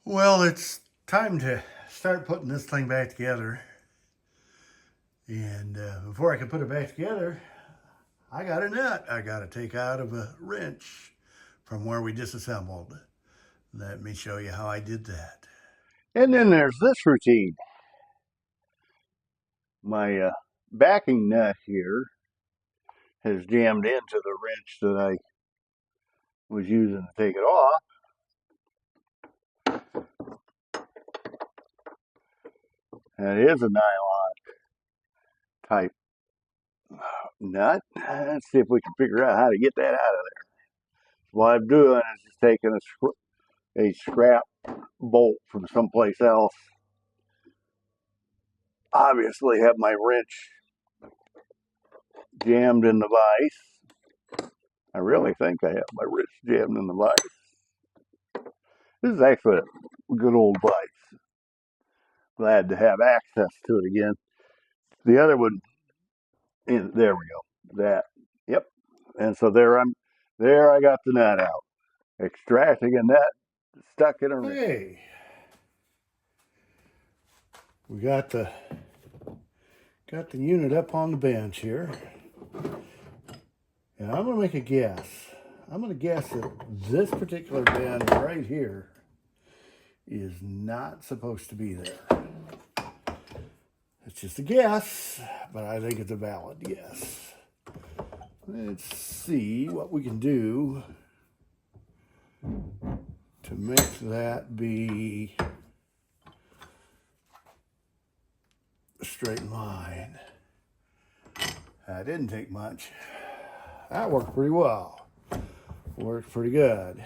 Well, it's time to start putting this thing back together. And before I can put it back together, I got a nut I got to take out of a wrench from where we disassembled. Let me show you how I did that. And then there's this routine. My backing nut here has jammed into the wrench that I was using to take it off. And it is a nylon type nut. Let's see if we can figure out how to get that out of there. What I'm doing is just taking a scrap bolt from someplace else. Obviously have my wrench jammed in the vise. I really think I have my wrench jammed in the vise. This is actually a good old vise. Glad to have access to it again. The other one, there we go. That, yep. And so there I got the nut out. Extracting a nut stuck in a wrench. Hey, we got the unit up on the bench here. And I'm going to make a guess. I'm going to guess that this particular bend right here is not supposed to be there. It's just a guess, but I think it's a valid guess. Let's see what we can do to make that be a straight line. That didn't take much. That worked pretty well. Worked pretty good.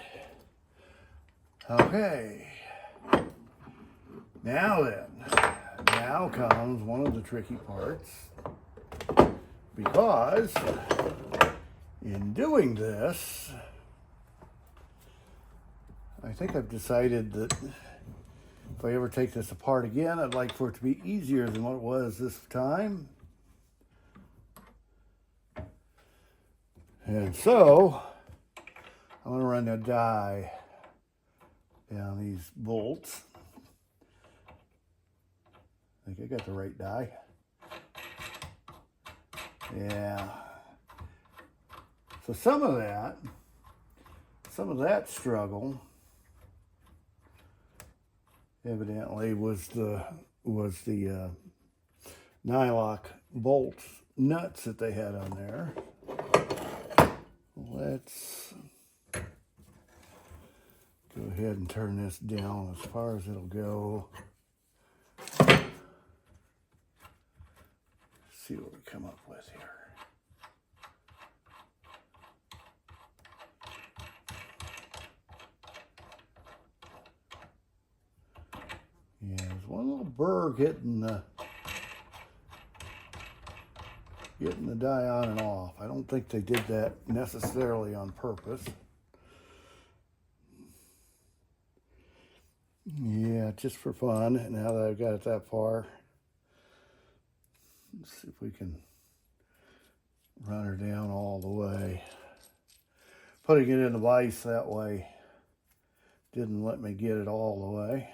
Okay. Now then, now comes one of the tricky parts, because in doing this, I think I've decided that if I ever take this apart again, I'd like for it to be easier than what it was this time. And so, I'm going to run a die down these bolts. I think I got the right die. Yeah. So some of that struggle evidently was the nylock bolts nuts that they had on there. Let's go ahead and turn this down as far as it'll go. See what we come up with here. Yeah, there's one little burr getting the die on and off. I don't think they did that necessarily on purpose. Yeah, just for fun. Now that I've got it that far, let's see if we can run her down all the way. Putting it in the vise that way didn't let me get it all the way.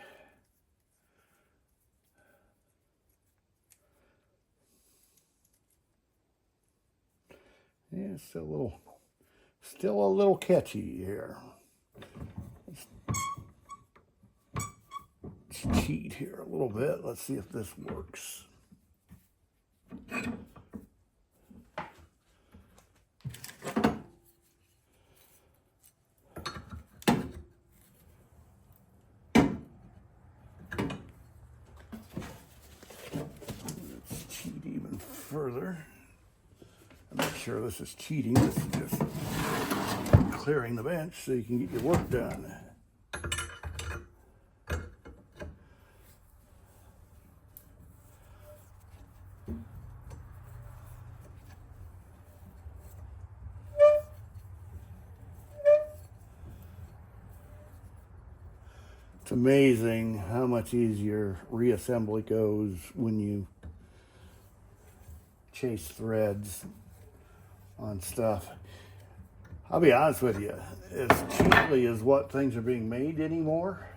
Yeah, it's still a little catchy here. Let's cheat here a little bit. Let's see if this works. Let's cheat even further. I'm not sure this is cheating. This is just clearing the bench so you can get your work done. It's amazing how much easier reassembly goes when you chase threads on stuff. I'll be honest with you, as cheaply as what things are being made anymore,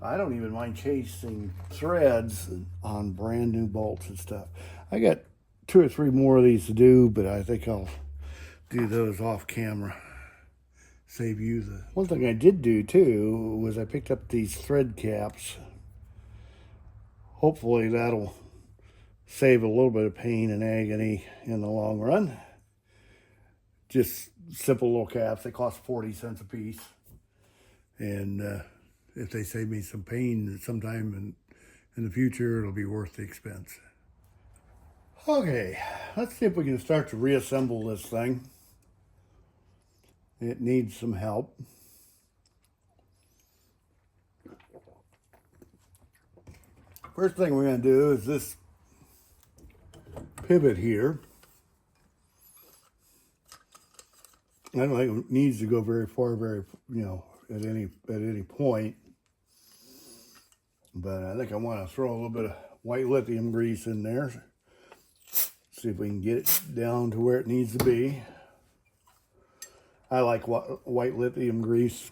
I don't even mind chasing threads on brand new bolts and stuff. I got 2 or 3 more of these to do, but I think I'll do those off camera. Save you the. One thing I did do too was I picked up these thread caps. Hopefully that'll save a little bit of pain and agony in the long run. Just simple little caps. They cost 40 cents a piece. And if they save me some pain sometime in the future, it'll be worth the expense. Okay, let's see if we can start to reassemble this thing. It needs some help. First thing we're going to do is this pivot here. I don't think it needs to go very far, at any point. But I think I want to throw a little bit of white lithium grease in there. See if we can get it down to where it needs to be. I like white lithium grease.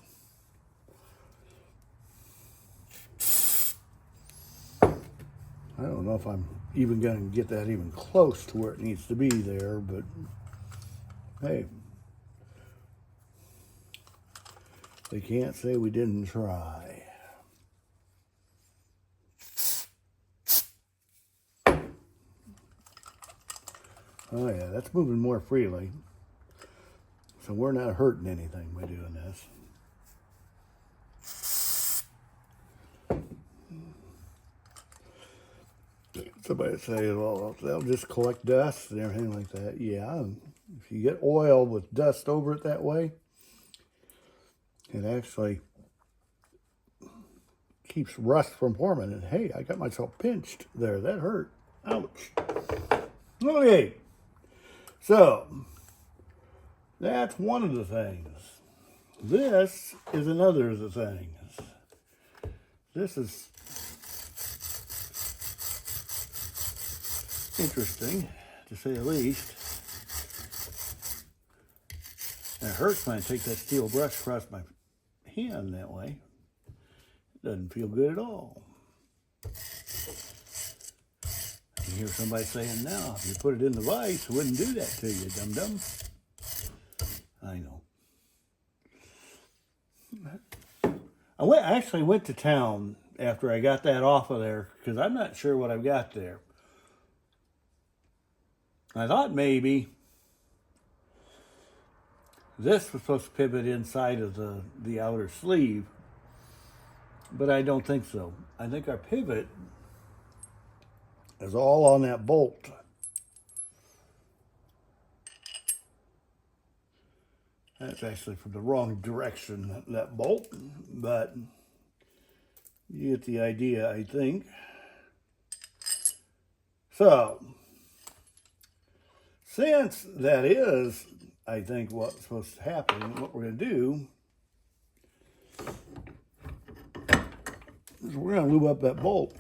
I don't know if I'm even going to get that even close to where it needs to be there, but hey, they can't say we didn't try. Oh yeah, that's moving more freely. So we're not hurting anything by doing this. Somebody say, well, they'll just collect dust and everything like that. Yeah, if you get oil with dust over it that way, it actually keeps rust from forming. And hey, I got myself pinched there. That hurt. Ouch. Okay, so that's one of the things. This is another of the things. This is interesting, to say the least. And it hurts when I take that steel brush across my hand that way. It doesn't feel good at all. You hear somebody saying, now, if you put it in the vise, it wouldn't do that to you, dum-dum. I know. I actually went to town after I got that off of there, because I'm not sure what I've got there. I thought maybe this was supposed to pivot inside of the outer sleeve, but I don't think so. I think our pivot is all on that bolt. That's actually from the wrong direction, that bolt, but you get the idea, I think. So, since that is, I think, what's supposed to happen, what we're going to do is we're going to lube up that bolt.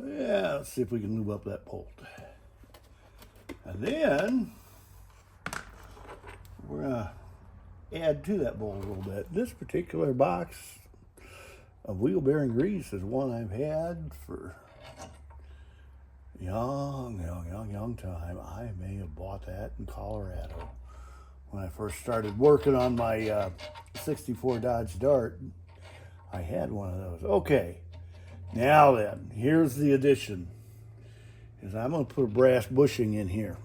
Yeah, let's see if we can lube up that bolt. And then we're going to add to that bolt a little bit. This particular box of wheel bearing grease is one I've had for young time. I may have bought that in Colorado when I first started working on my 64 Dodge Dart. I had one of those. Okay, now then, here's the addition. Is I'm going to put a brass bushing in here.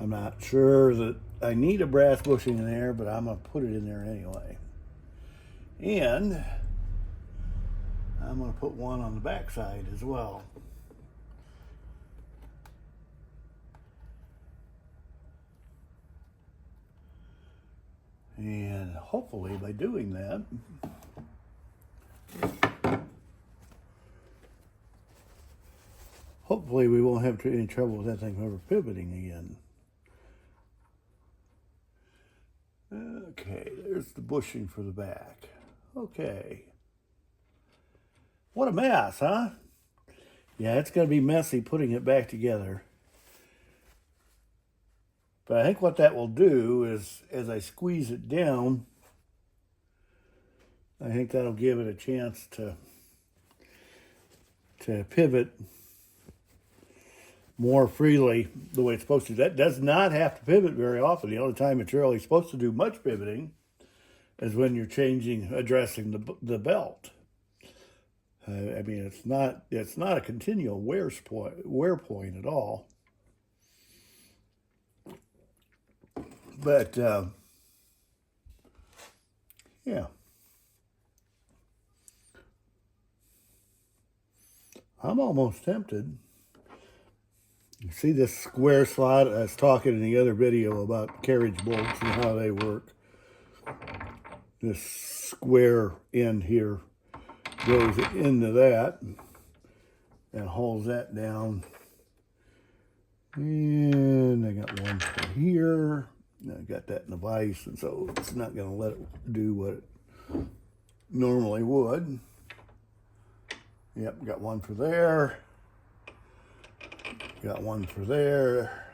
I'm not sure that I need a brass bushing in there, but I'm going to put it in there anyway. And I'm going to put one on the back side as well. And hopefully by doing that, hopefully we won't have any trouble with that thing ever pivoting again. Okay, there's the bushing for the back. Okay. What a mess, huh? Yeah, it's going to be messy putting it back together. But I think what that will do is, as I squeeze it down, I think that'll give it a chance to pivot more freely the way it's supposed to. That does not have to pivot very often. The only time it's really supposed to do much pivoting is when you're addressing the belt. I mean, it's not a continual wear point at all. But yeah, I'm almost tempted. You see this square slot? I was talking in the other video about carriage bolts and how they work. This square end here goes into that and holds that down. And I got one for here. I got that in the vise, and so it's not going to let it do what it normally would. Yep, got one for there. Got one for there.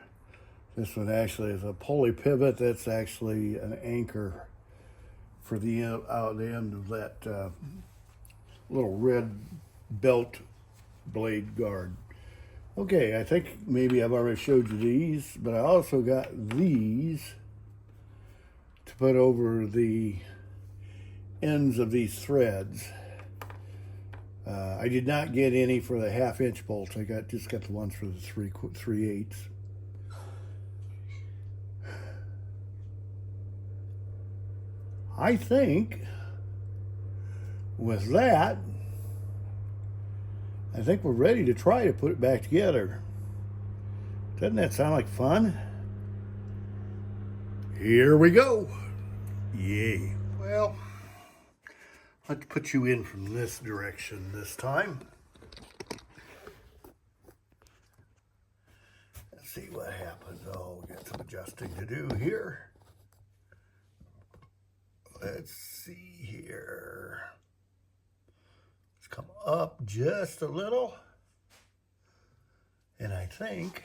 This one actually is a pulley pivot. That's actually an anchor for the end of that little red belt blade guard. Okay, I think maybe I've already showed you these, but I also got these to put over the ends of these threads. I did not get any for the 1/2-inch bolts. I just got the ones for the 3/8. I think with that, I think we're ready to try to put it back together. Doesn't that sound like fun? Here we go. Yay. Well, let's put you in from this direction this time. Let's see what happens. Oh, we got some adjusting to do here. Let's see here. Let's come up just a little. And I think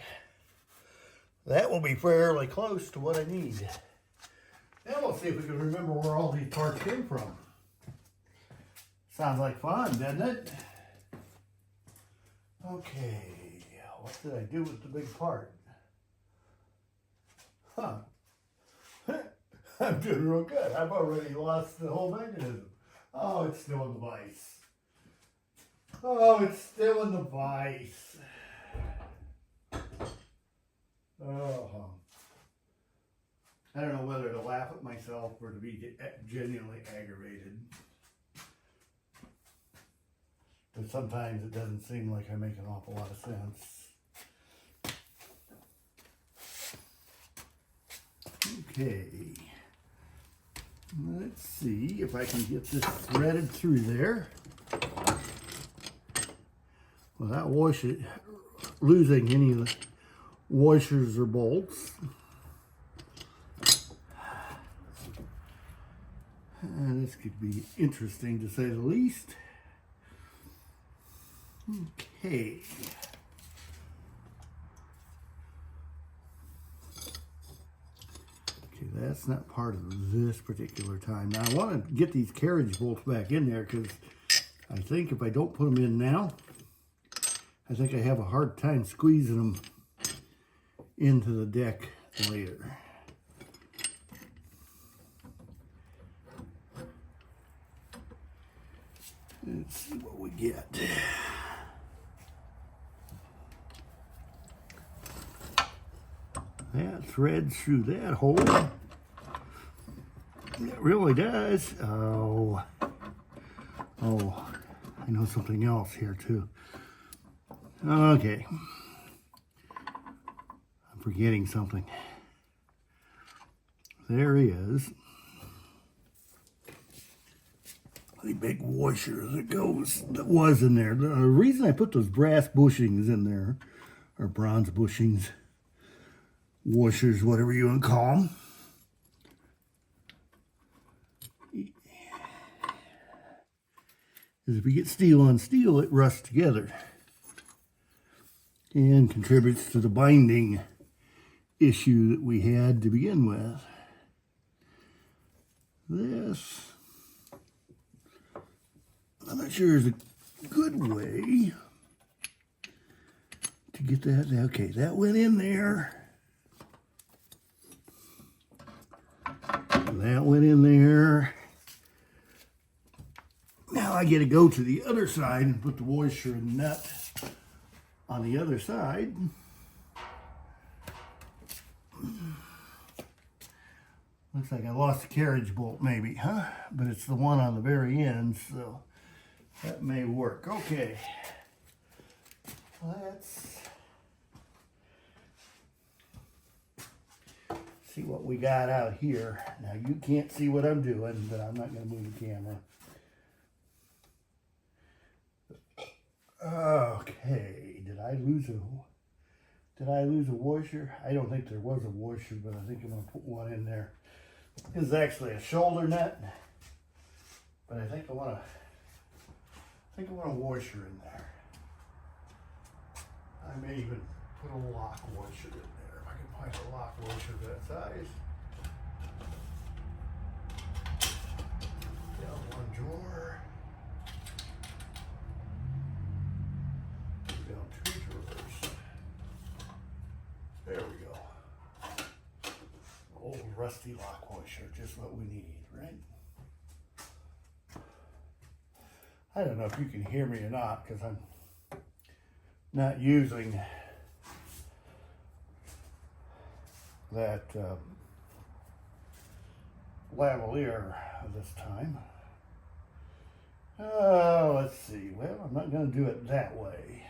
that will be fairly close to what I need. Now we'll see if we can remember where all these parts came from. Sounds like fun, doesn't it? Okay, what did I do with the big part? Huh. I'm doing real good. I've already lost the whole mechanism. Oh, it's still in the vise. Oh, it's still in the vise. Oh. I don't know whether to laugh at myself or to be genuinely aggravated. But sometimes it doesn't seem like I make an awful lot of sense. Okay. Let's see if I can get this threaded through there without losing any washers or bolts. And this could be interesting to say the least. Okay. Okay, that's not part of this particular time. Now I want to get these carriage bolts back in there because I think if I don't put them in now, I think I have a hard time squeezing them into the deck later. Let's see what we get. That threads through that hole. It really does. Oh, I know something else here too. Okay. I'm forgetting something. There is the big washer that was in there. The reason I put those brass bushings in there, or bronze bushings, washers, whatever you want to call them, is if we get steel on steel, it rusts together and contributes to the binding issue that we had to begin with. This, I'm not sure is a good way to get that. Okay, that went in there. That went in there. Now I get to go to the other side and put the washer and nut on the other side. Looks like I lost the carriage bolt maybe, huh? But it's the one on the very end, so that may work. Okay. Let's see what we got out here. Now you can't see what I'm doing, but I'm not going to move the camera. Okay, did I lose a washer? I don't think there was a washer, but I think I'm gonna put one in there. This is actually a shoulder nut, but I think I want a washer in there. I may even put a lock washer in there if I can find a lock washer of that size. Down one drawer. Down two drawers. There we go. Old rusty lock washer, just what we need, right? I don't know if you can hear me or not because I'm not using that lavalier this time. Let's see. Well, I'm not going to do it that way.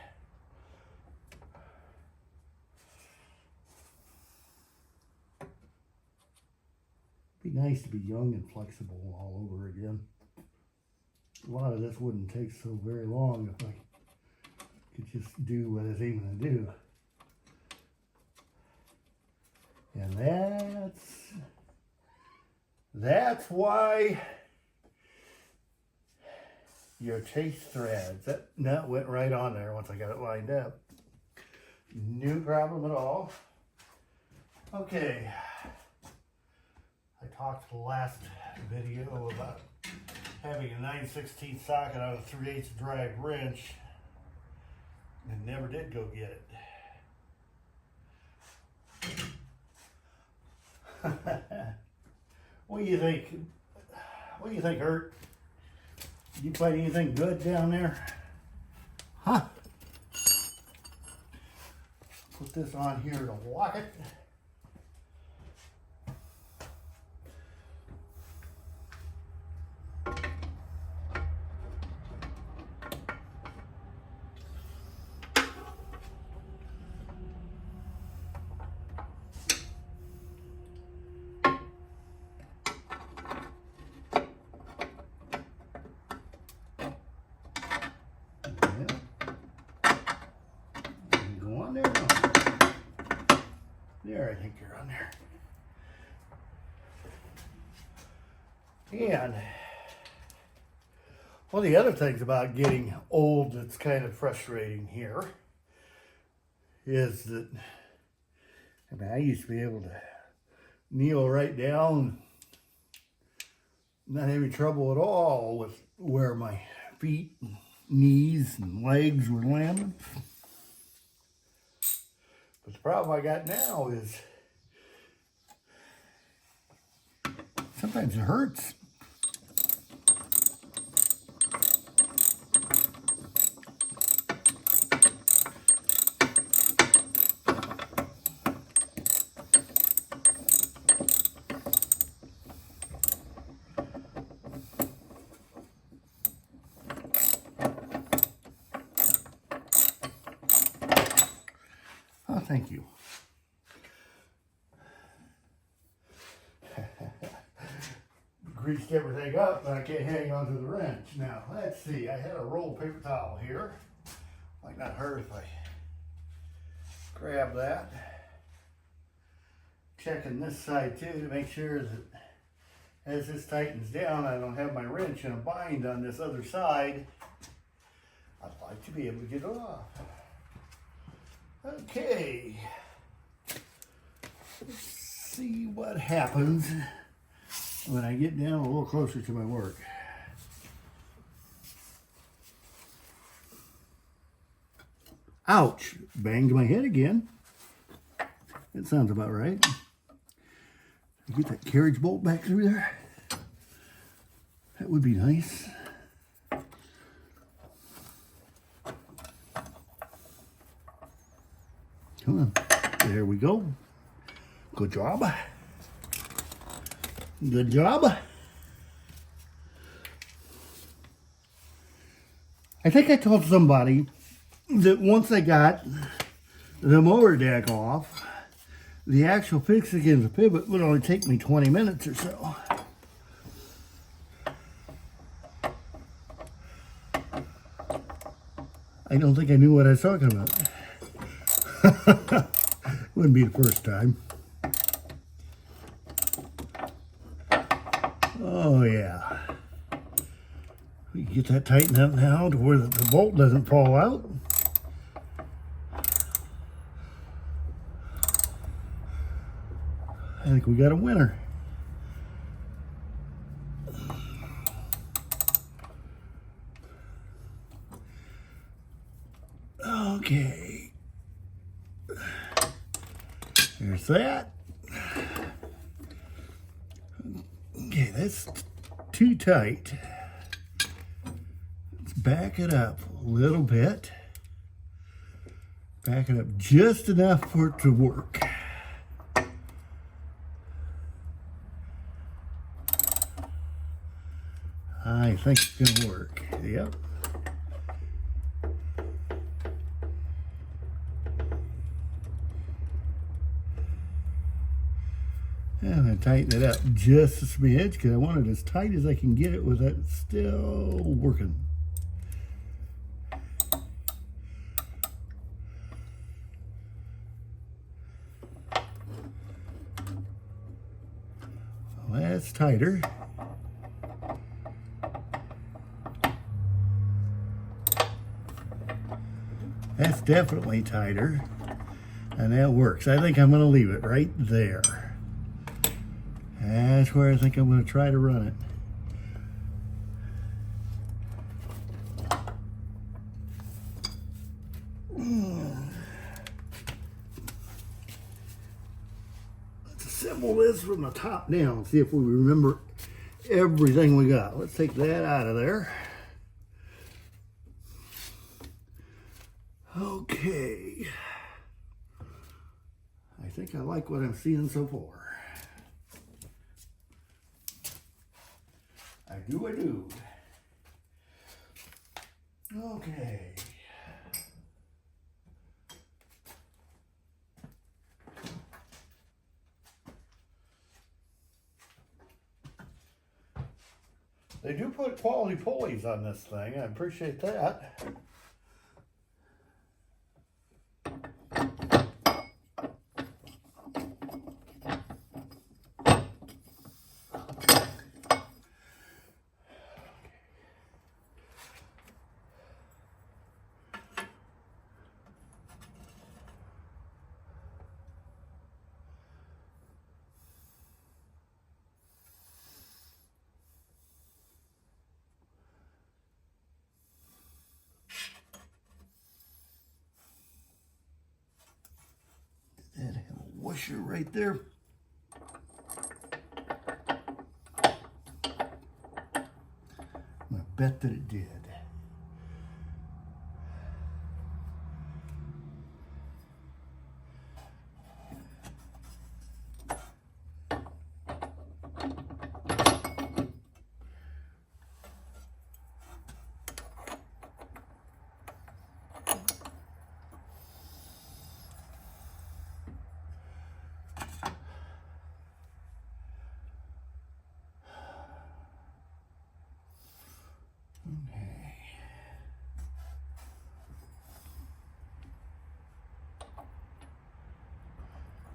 Be nice to be young and flexible all over again. A lot of this wouldn't take so very long if I could just do what it's aiming to do. And that's why your chase threads. That went right on there once I got it lined up. No problem at all. Okay. I talked the last video about having a 9/16 socket on a 3/8 drive wrench and never did go get it. What do you think? What do you think, Hurt? You find anything good down there? Huh? Put this on here to lock it. There, I think you're on there. And one of the other things about getting old that's kind of frustrating here is that, I mean, I used to be able to kneel right down, not having trouble at all with where my feet, and knees, and legs were landing. But the problem I got now is sometimes it hurts. Oh, thank you. Greased everything up, but I can't hang onto the wrench. Now, let's see. I had a roll of paper towel here. Might not hurt if I grab that. Checking this side too to make sure that as this tightens down, I don't have my wrench in a bind on this other side. I'd like to be able to get it off. Okay. See what happens when I get down a little closer to my work. Ouch! Banged my head again. That sounds about right. Get that carriage bolt back through there. That would be nice. Come on. There we go. Good job. Good job. I think I told somebody that once I got the mower deck off, the actual fix against the pivot would only take me 20 minutes or so. I don't think I knew what I was talking about. Wouldn't be the first time. Oh yeah. We can get that tightened up now to where the bolt doesn't fall out. I think we got a winner. Okay. There's that. Okay, that's too tight. Let's back it up a little bit. Back it up just enough for it to work. I think it's gonna work. Yep. I'm going to tighten it up just a smidge because I want it as tight as I can get it with it still working. Well, that's tighter. That's definitely tighter. And that works. I think I'm going to leave it right there. That's where I think I'm going to try to run it. Let's assemble this from the top down. See if we remember everything we got. Let's take that out of there. Okay. I think I like what I'm seeing so far. I do. Okay. They do put quality pulleys on this thing. I appreciate that. And have a washer right there. I'm gonna bet that it did.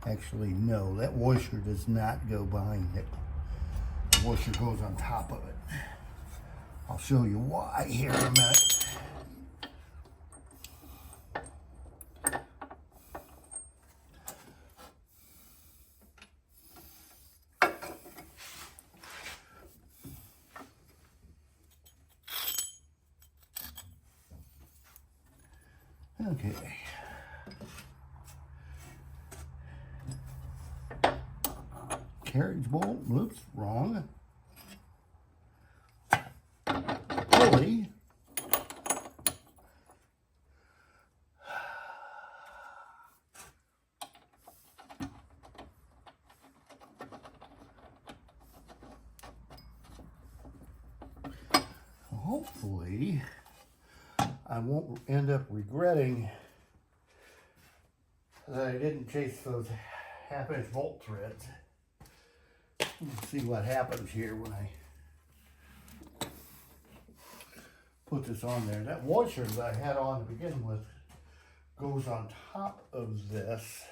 Actually, no, that washer does not go behind it. The washer goes on top of it. I'll show you why here in a minute. Okay. Carriage bolt, whoops, wrong. Pulley. Hopefully, I won't end up regretting that I didn't chase those half-inch bolt threads. Let's see what happens here when I put this on there. That washer that I had on to begin with goes on top of this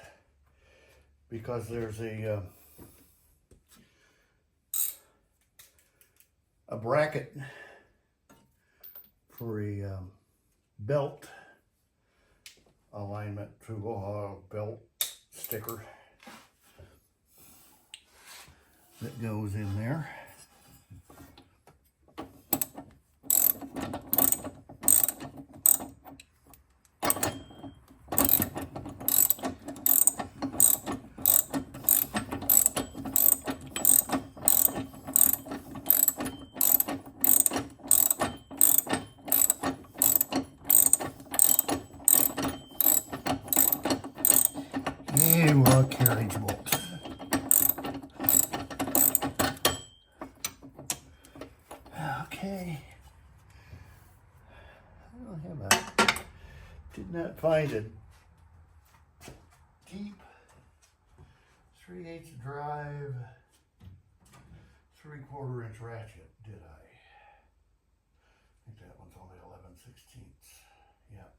because there's a bracket for a belt alignment to belt sticker that goes in there. And we'll carriage bolt. Okay. I don't have a, did not find a deep 3/8 drive 3/4 inch ratchet, did I? I think that one's only 11/16. Yep.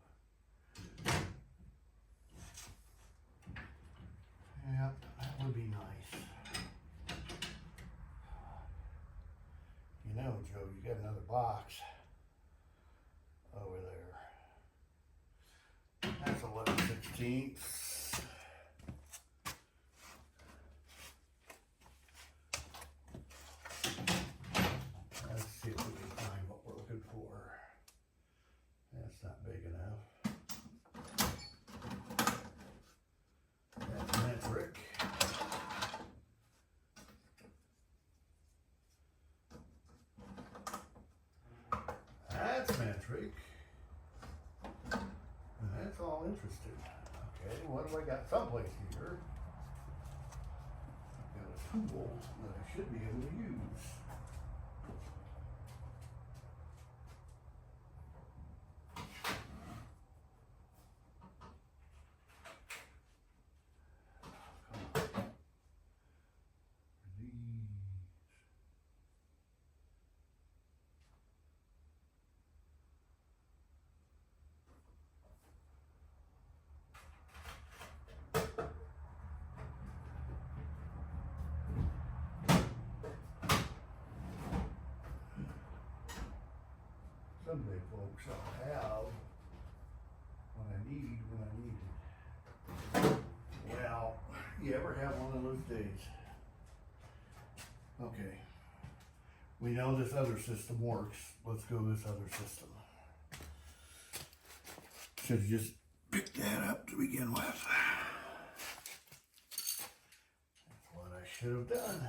Yep, that would be nice. You know, Joe, you got another box over there. That's 11/16. Let's see if we can find what we're looking for. That's not big enough. That's metric. That's metric. And that's all interesting. Okay, what do I got someplace here? I've got a tool that I should be able to use. Someday, folks, I'll have what I need when I need it. Well, you ever have one of those days? Okay, we know this other system works. Let's go this other system. Should have just picked that up to begin with. That's what I should have done.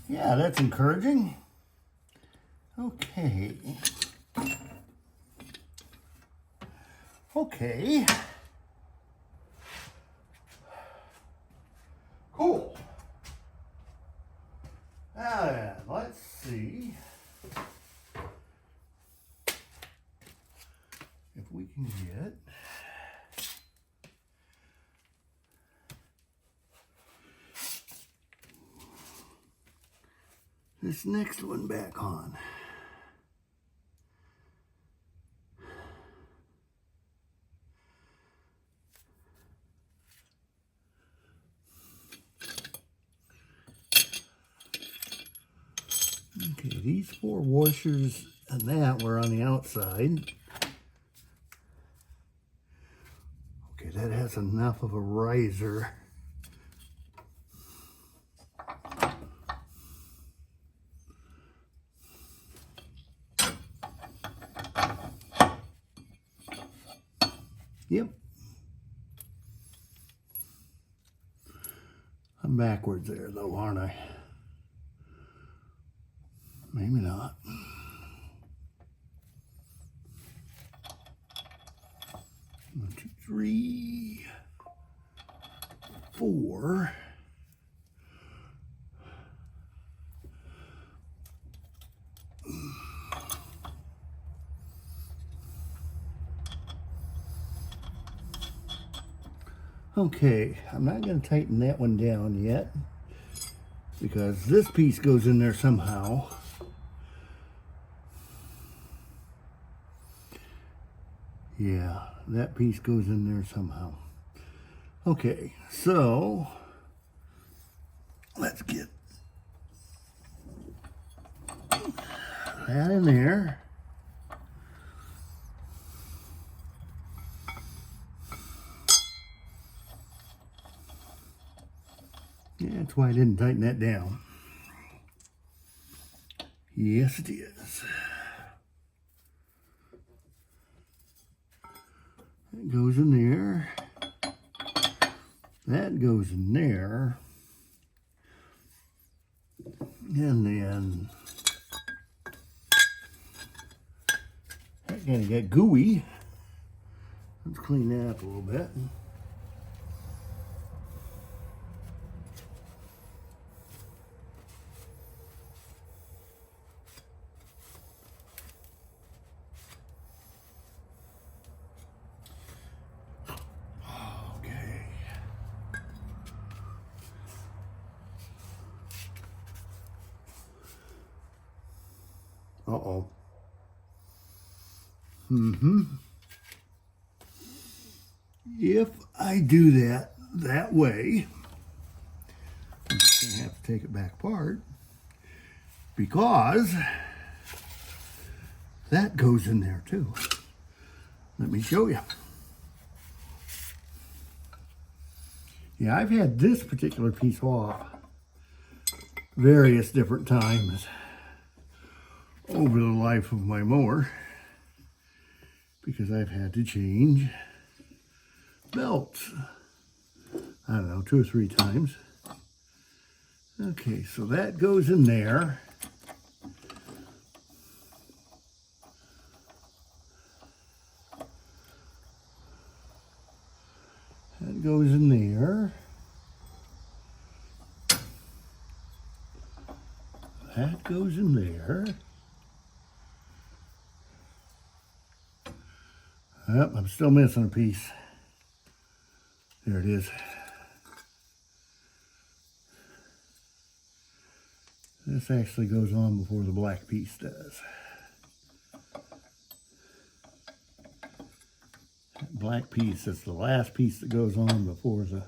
Yeah, that's encouraging. Okay. Okay. Cool. Now then, let's see if we can get this next one back on. Okay, these 4 washers and that were on the outside. Okay, that has enough of a riser. Yep. I'm backwards there though, aren't I? Maybe not. 1, 2, 3, 4. Okay, I'm not going to tighten that one down yet because this piece goes in there somehow. Yeah, that piece goes in there somehow. Okay, so let's get that in there. Yeah, that's why I didn't tighten that down. Yes, it is. That goes in there. That goes in there. And then that kind of got gooey. Let's clean that up a little bit. Okay. Uh-oh. If I do that way, I'm just going to have to take it back apart because that goes in there too. Let me show you. Yeah, I've had this particular piece off various different times over the life of my mower because I've had to change belts. I don't know, 2 or 3 times. Okay, so that goes in there. That goes in there. That goes in there. Yep, I'm still missing a piece. There it is. This actually goes on before the black piece does. That black piece is the last piece that goes on before the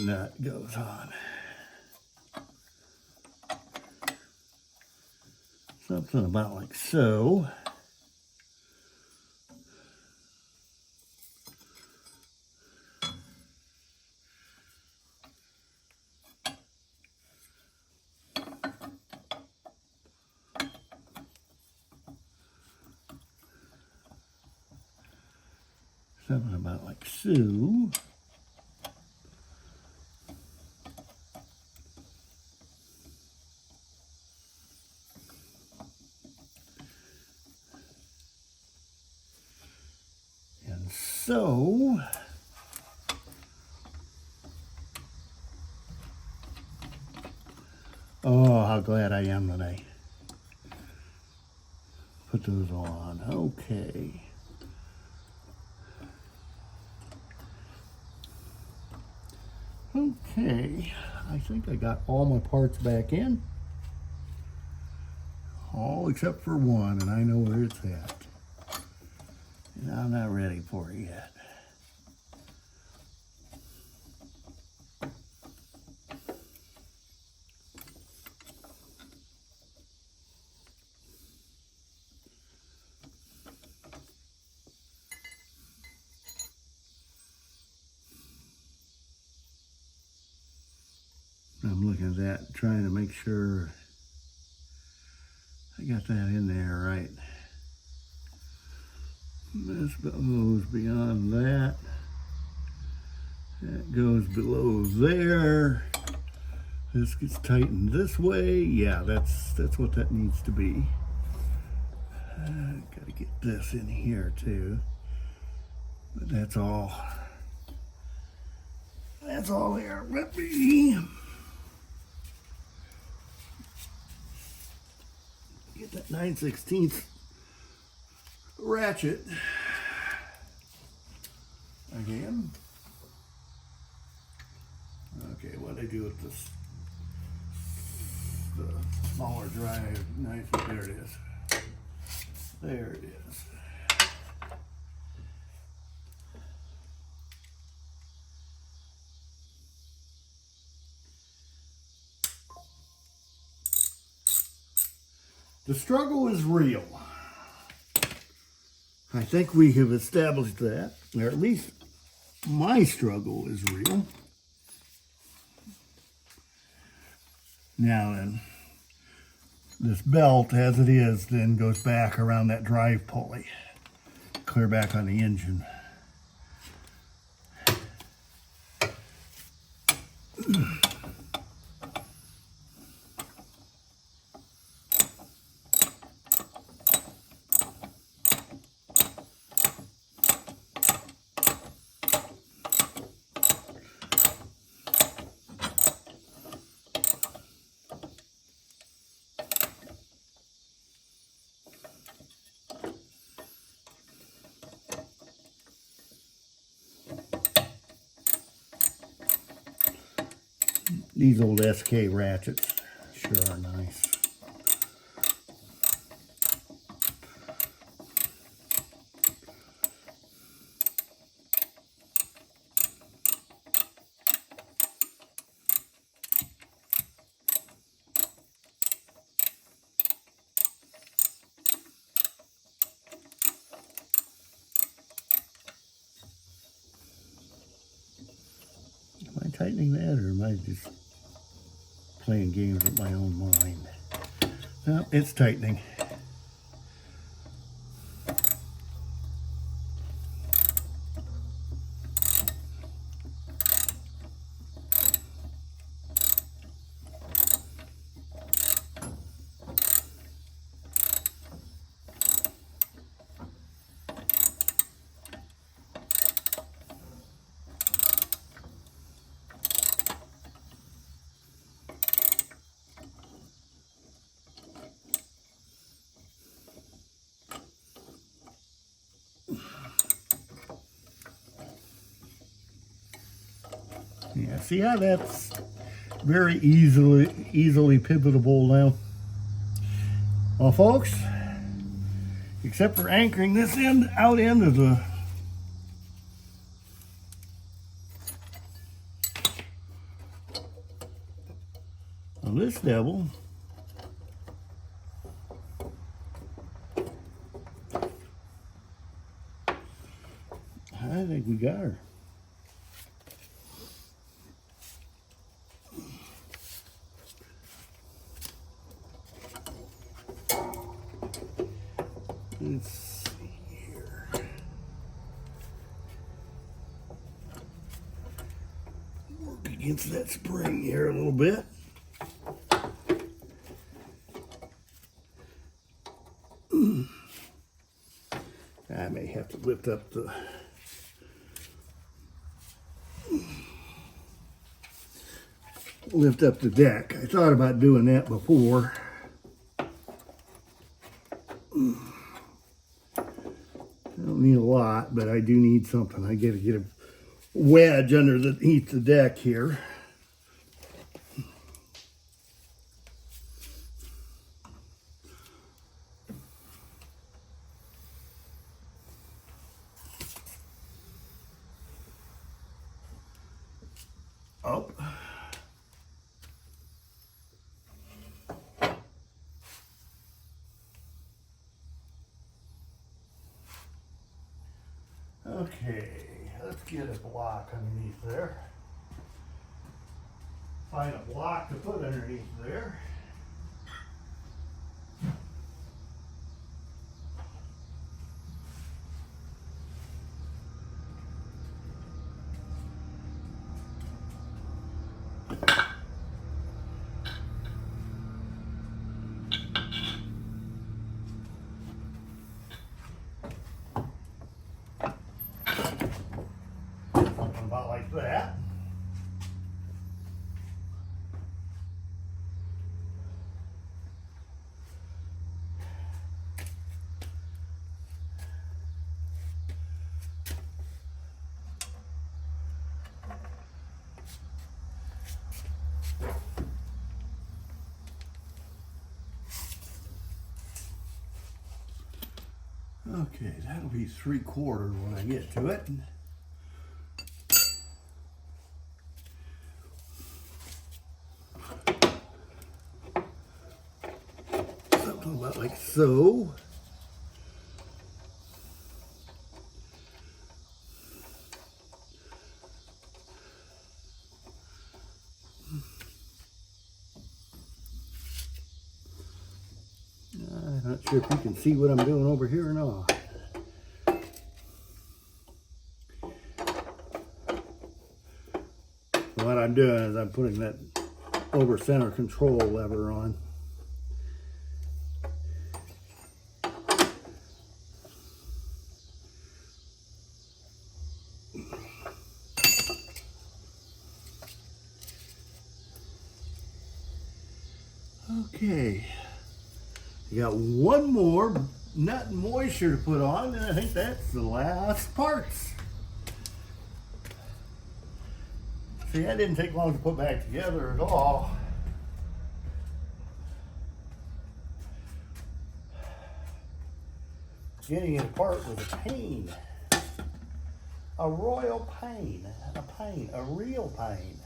nut goes on. Something about like so. Something about like so. And so. Oh, how glad I am that I put those on. Okay. Okay, I think I got all my parts back in. All except for one, and I know where it's at. And I'm not ready for it yet. I'm looking at that, trying to make sure I got that in there right. This goes beyond that. That goes below there. This gets tightened this way. Yeah, that's what that needs to be. Got to get this in here too. But that's all. That's all there with me. Get that 9/16 ratchet again. Okay, what do I do with this? The smaller drive knife. There it is. There it is. The struggle is real. I think we have established that, or at least my struggle is real. Now then, this belt, as it is, then goes back around that drive pulley, clear back on the engine. These old SK ratchets sure are nice. Am I tightening that, or am I just playing games with my own mind? No, it's tightening. Yeah, see how that's very easily pivotable now? Well, folks, except for anchoring this end out end of this devil, I think we got her. Let's see here. Work against that spring here a little bit. I may have to lift up the deck. I thought about doing that before. I don't need a lot, but I do need something. I gotta get a wedge underneath the deck here. Okay, let's get a block underneath there. Find a block to put underneath there. About like that. Okay, that'll be 3/4 when I get to it. Something about like so. I'm not sure if you can see what I'm doing over here or not. What I'm doing is I'm putting that over center control lever on. Okay, you got one more nut and moisture to put on, and I think that's the last parts. See, that didn't take long to put back together at all. Getting it apart was a pain. A royal pain. A real pain.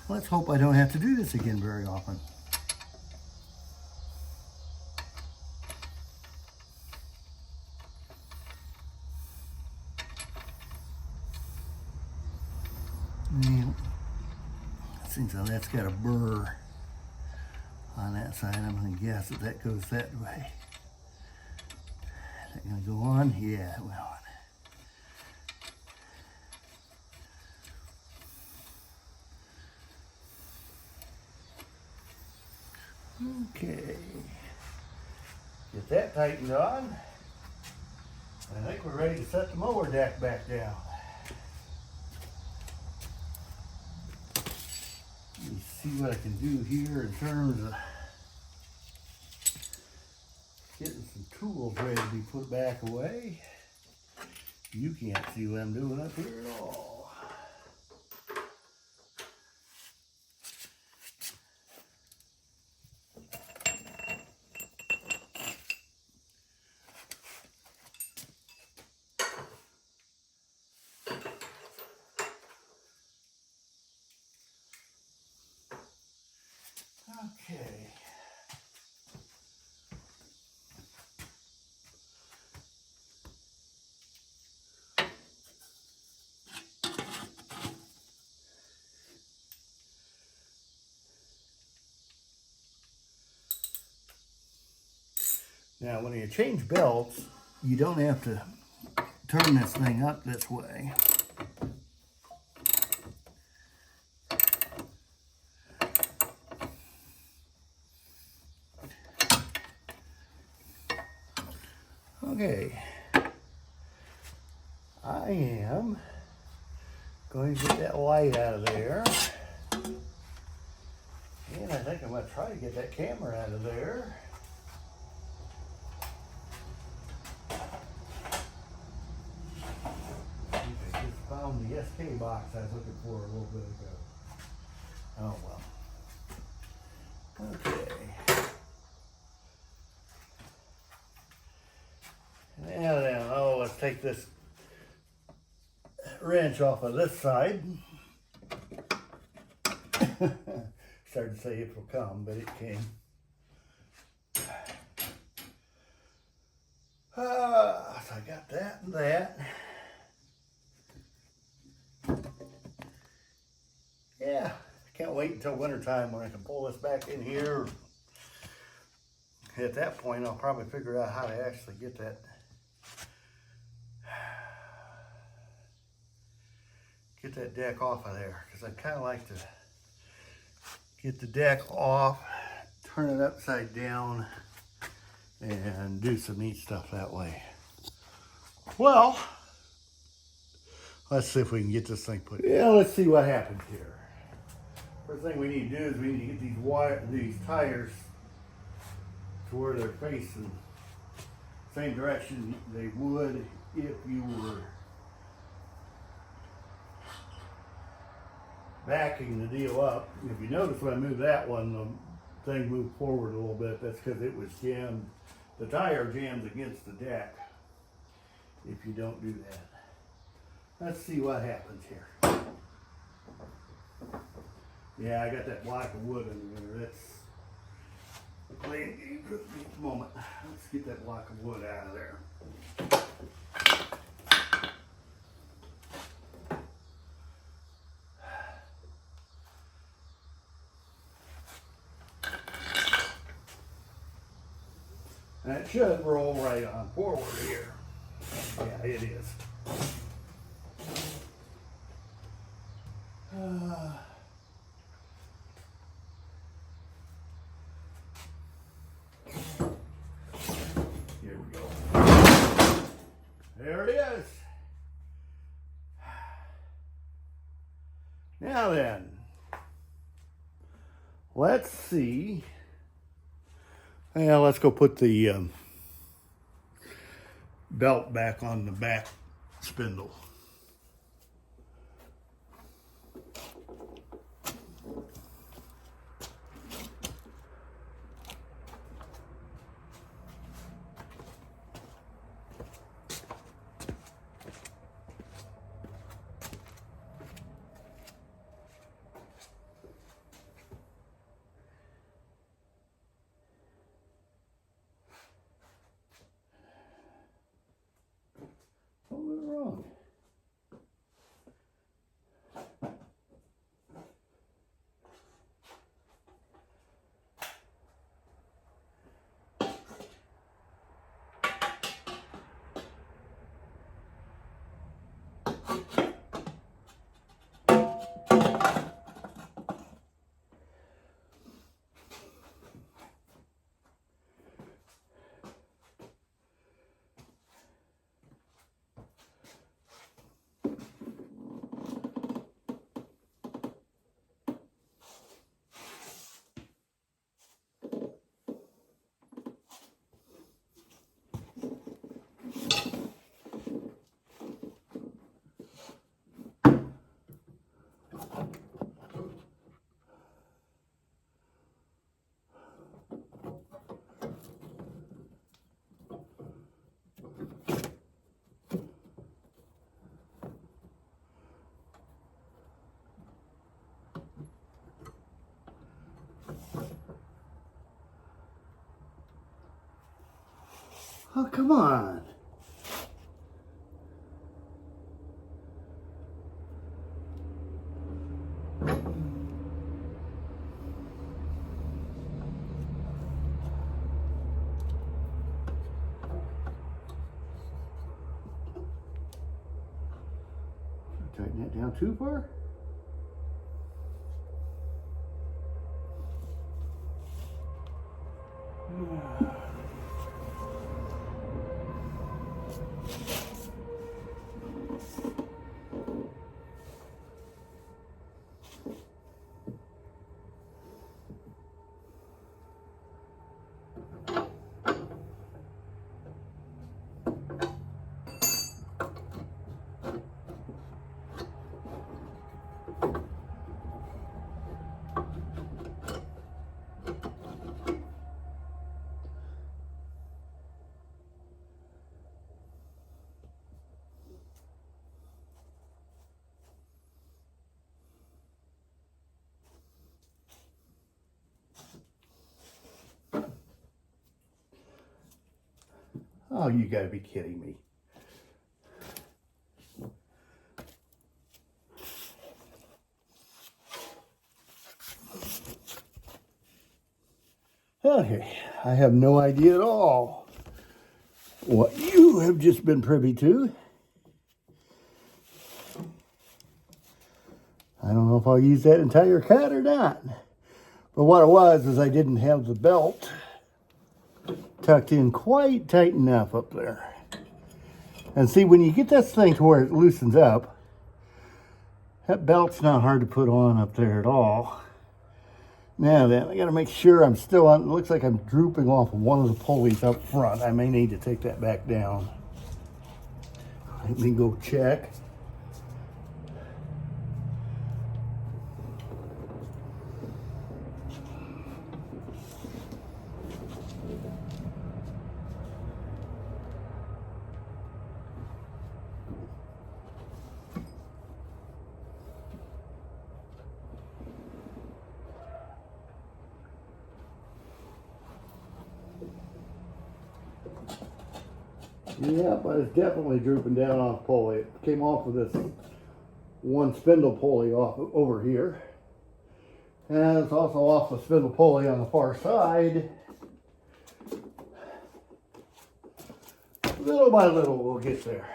Let's hope I don't have to do this again very often. And it seems like that's got a burr on that side. I'm going to guess that goes that way. Is that going to go on? Yeah, it went on. Okay, get that tightened on. I think we're ready to set the mower deck back down. Let me see what I can do here in terms of getting some tools ready to be put back away. You can't see what I'm doing up here at all. Okay. Now, when you change belts, you don't have to turn this thing up this way. Okay, I am going to get that light out of there. And I think I'm going to try to get that camera out of there. I just found the SK box I was looking for a little bit ago. Oh well. Okay. Now then, let's take this wrench off of this side. Started to say it will come, but it came. So I got that and that. Yeah, I can't wait until wintertime when I can pull this back in here. At that point, I'll probably figure out how to actually get that deck off of there, because I'd kind of like to get the deck off, turn it upside down, and do some neat stuff that way. Well, let's see if we can get this thing put. Yeah, let's see what happens here. First thing we need to do is we need to get these tires to where they're facing the same direction they would if you were backing the deal up. If you notice when I moved that one, the thing moved forward a little bit. That's because it was jammed. The tire jams against the deck if you don't do that. Let's see what happens here. Yeah, I got that block of wood in there. That's playing games with me at the moment. Let's get that block of wood out of there. That should roll right on forward here. Yeah, it is. Here we go. There it is. Now then, let's see. Well, let's go put the belt back on the back spindle. What went wrong? Oh, come on. Tighten that down too far? Oh, you gotta be kidding me. Okay, I have no idea at all what you have just been privy to. I don't know if I'll use that entire cut or not. But what it was is I didn't have the belt tucked in quite tight enough up there. And see, when you get this thing to where it loosens up, that belt's not hard to put on up there at all. Now then, I gotta make sure I'm still on. It looks like I'm drooping off of one of the pulleys up front. I may need to take that back down. Let me go check. Yeah, but it's definitely drooping down on a pulley. It came off of this one spindle pulley off over here. And it's also off the spindle pulley on the far side. Little by little we'll get there.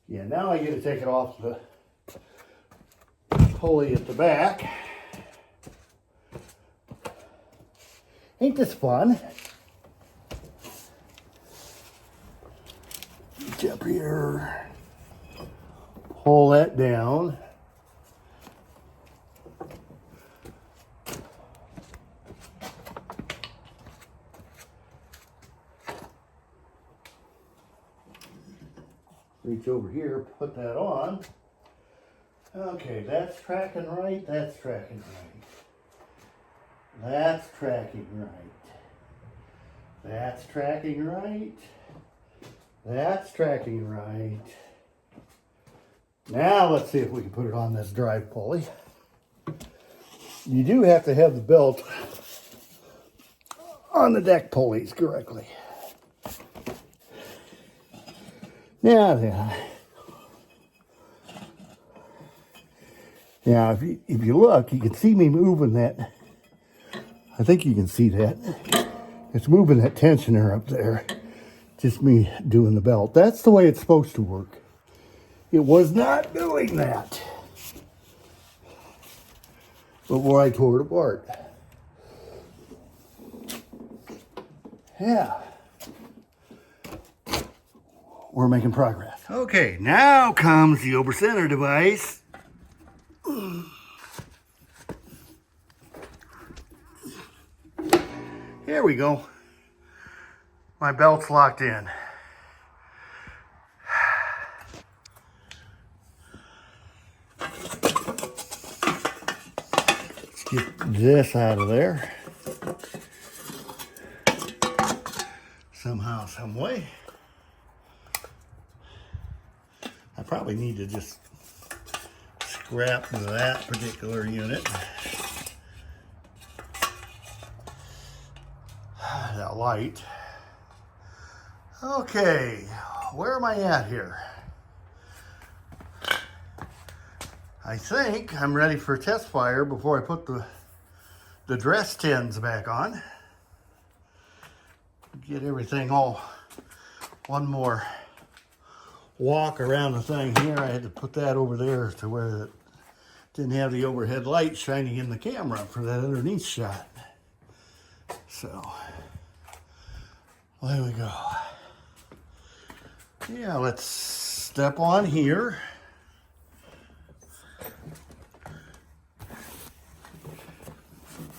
Yeah, now I get to take it off the pulley at the back. Ain't this fun? Reach up here, pull that down. Reach over here, put that on. Okay, that's tracking right, that's tracking right. That's tracking right. That's tracking right. That's tracking right. Now let's see if we can put it on this drive pulley. You do have to have the belt on the deck pulleys correctly. Now then. Now if you look, you can see me moving that. I think you can see that. It's moving that tensioner up there. Just me doing the belt. That's the way it's supposed to work. It was not doing that before I tore it apart. Yeah. We're making progress. Okay, now comes the over center device. Here we go. My belt's locked in. Let's get this out of there. Somehow, some way. I probably need to just scrap that particular unit. That light. Okay, where am I at here? I think I'm ready for test fire before I put the dress tins back on. Get everything all one more walk around the thing here. I had to put that over there to where it didn't have the overhead light shining in the camera for that underneath shot. So, there we go. Yeah, let's step on here.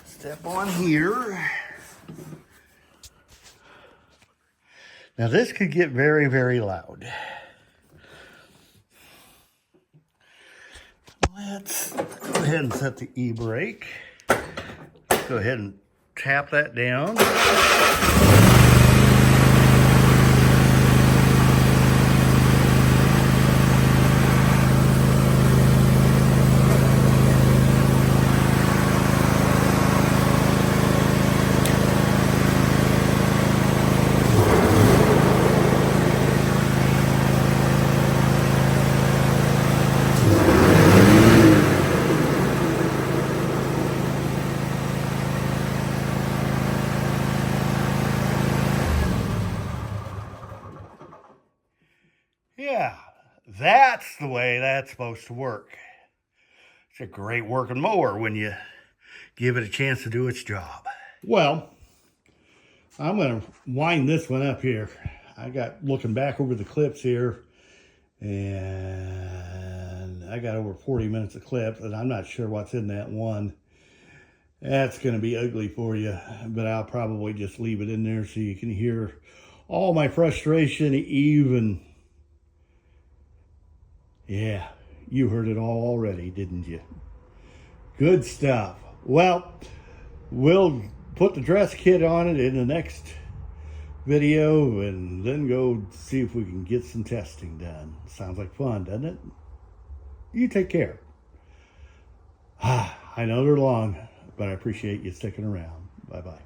Step on here. Now this could get very, very loud. Let's go ahead and set the e-brake. Go ahead and tap that down. That's the way that's supposed to work. It's a great working mower when you give it a chance to do its job. Well, I'm going to wind this one up here. I got looking back over the clips here, and I got over 40 minutes of clips, and I'm not sure what's in that one. That's going to be ugly for you, but I'll probably just leave it in there so you can hear all my frustration even. Yeah, you heard it all already, didn't you? Good stuff. Well, we'll put the dress kit on it in the next video and then go see if we can get some testing done. Sounds like fun, doesn't it? You take care. I know they're long, but I appreciate you sticking around. Bye-bye.